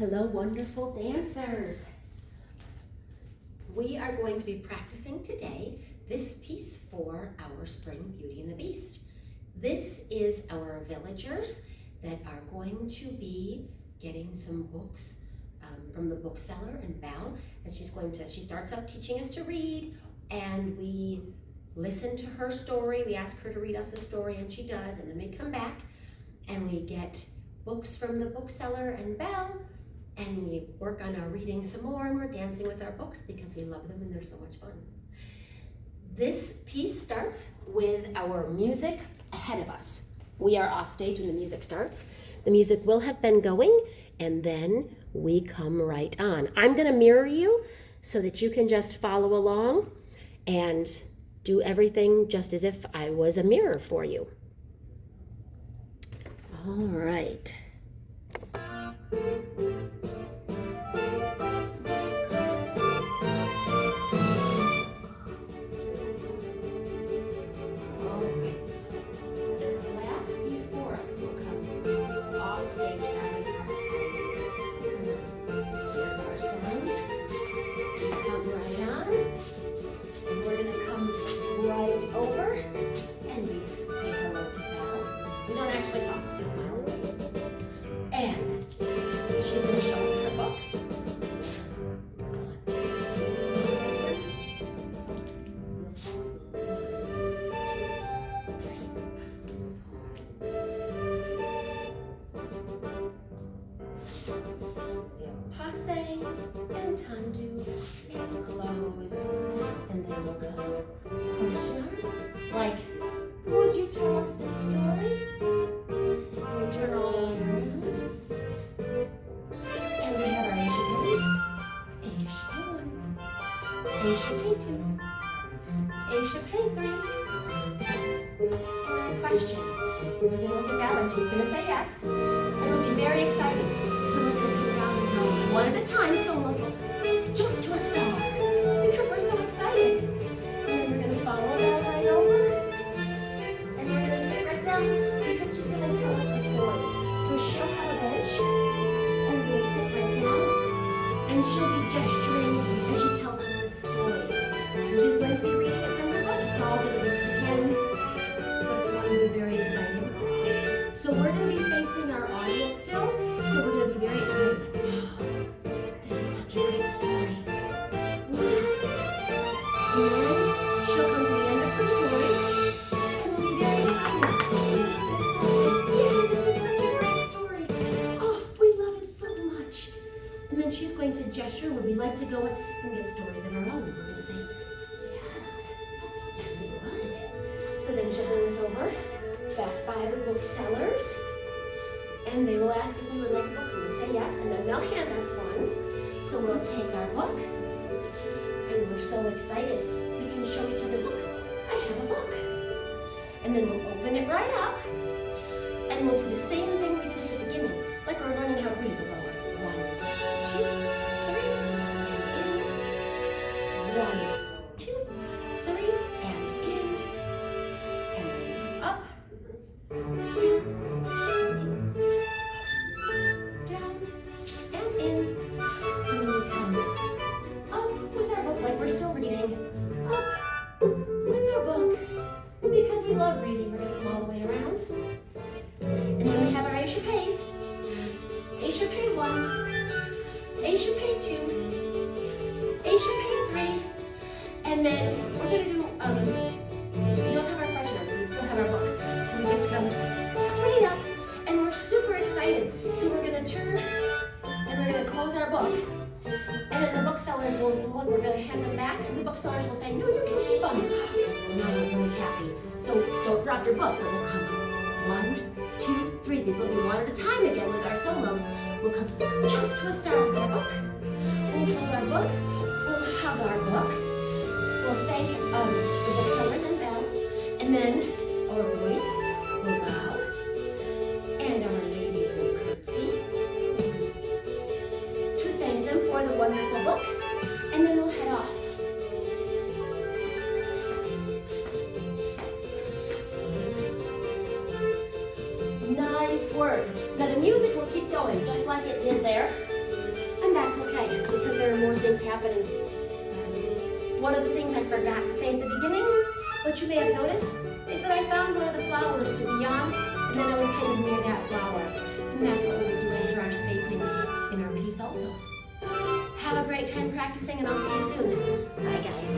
Hello, wonderful dancers. We are going to be practicing today this piece for our Spring Beauty and the Beast. This is our villagers that are going to be getting some books from the bookseller and Belle. And she starts out teaching us to read, and we listen to her story. We ask her to read us a story, and she does, and then we come back and we get books from the bookseller and Belle, and we work on our reading some more, and we're dancing with our books because we love them and they're so much fun. This piece starts with our music ahead of us. We are off stage when the music starts. The music will have been going, and then we come right on. I'm going to mirror you so that you can just follow along and do everything just as if I was a mirror for you. All right. Over, and we say hello to Belle. We don't actually talk, we smile and wave. And she's going to show us her book. We have passe and tendu and close, and then we'll go questionnaires, like, would you tell us this story? We turn all the way around, and we have our Asia pays. Asia pay 1, Asia pay 2, Asia pay 3, and our question. We're going to look at Belle, and she's going to say yes, and we'll be very excited. So we're going to come down and go one at a time, solos will jump to a star, because we're so excited. Follow Belle right over, and we're going to sit right down because she's going to tell us the story. So she'll have a bench, and we'll sit right down, and she'll be gesturing as she tells us the story. And she's going to be reading it from her book. It's all going to be pretend, but it's going to be very exciting. So we're going to be facing our audience still, so we're going to be very excited. Oh, this is such a great story. And then she'll come to the end of her story, and we'll be very excited. Yeah, this is such a great story. Oh, we love it so much. And then she's going to gesture, would we like to go and get stories of our own? We're going to say, yes, we would. So then she'll bring us over, back by the booksellers, and they will ask if we would like a book, and we'll say yes, and then they'll hand us one. So we'll take our book, and we're so excited. We can show each other, look, I have a book. And then we'll open it right up, and we'll do the same thing we did at the beginning, like we're learning how to read. We'll go 1, 2, 3, and in. 1, 2, 3, and in. And then up, down, and in. And then we come up with our book like we're still reading. Up with our book, because we love reading. We're going to come all the way around. And then we have our Asia pays. Asia pay 1, Asia pay 2, Asia pay 3, and then we're going to do, we don't have our question up, so we still have our book. So we just come straight up, and we're super excited. So we're going to turn, and we're going to close our book. And then the booksellers will look, we're going to hand them back, and the booksellers will say, no, you can keep them. Now we're really happy. So don't drop your book, but we'll come 1, 2, 3. These will be one at a time again with our solos. We'll come jump to a star with our book. We'll hold our book. We'll hug our book. We'll thank the booksellers and Belle. And then our boys will bow. And our ladies will curtsy to thank them for the wonderful book. And then we'll head off. Nice work. Now the music will keep going just like it did there. okay, because there are more things happening. One of the things I forgot to say at the beginning, but you may have noticed, is that I found one of the flowers to be on, and then I was kind of near that flower. And that's what we'll be doing for our spacing in our piece also. Have a great time practicing, and I'll see you soon. Bye, guys.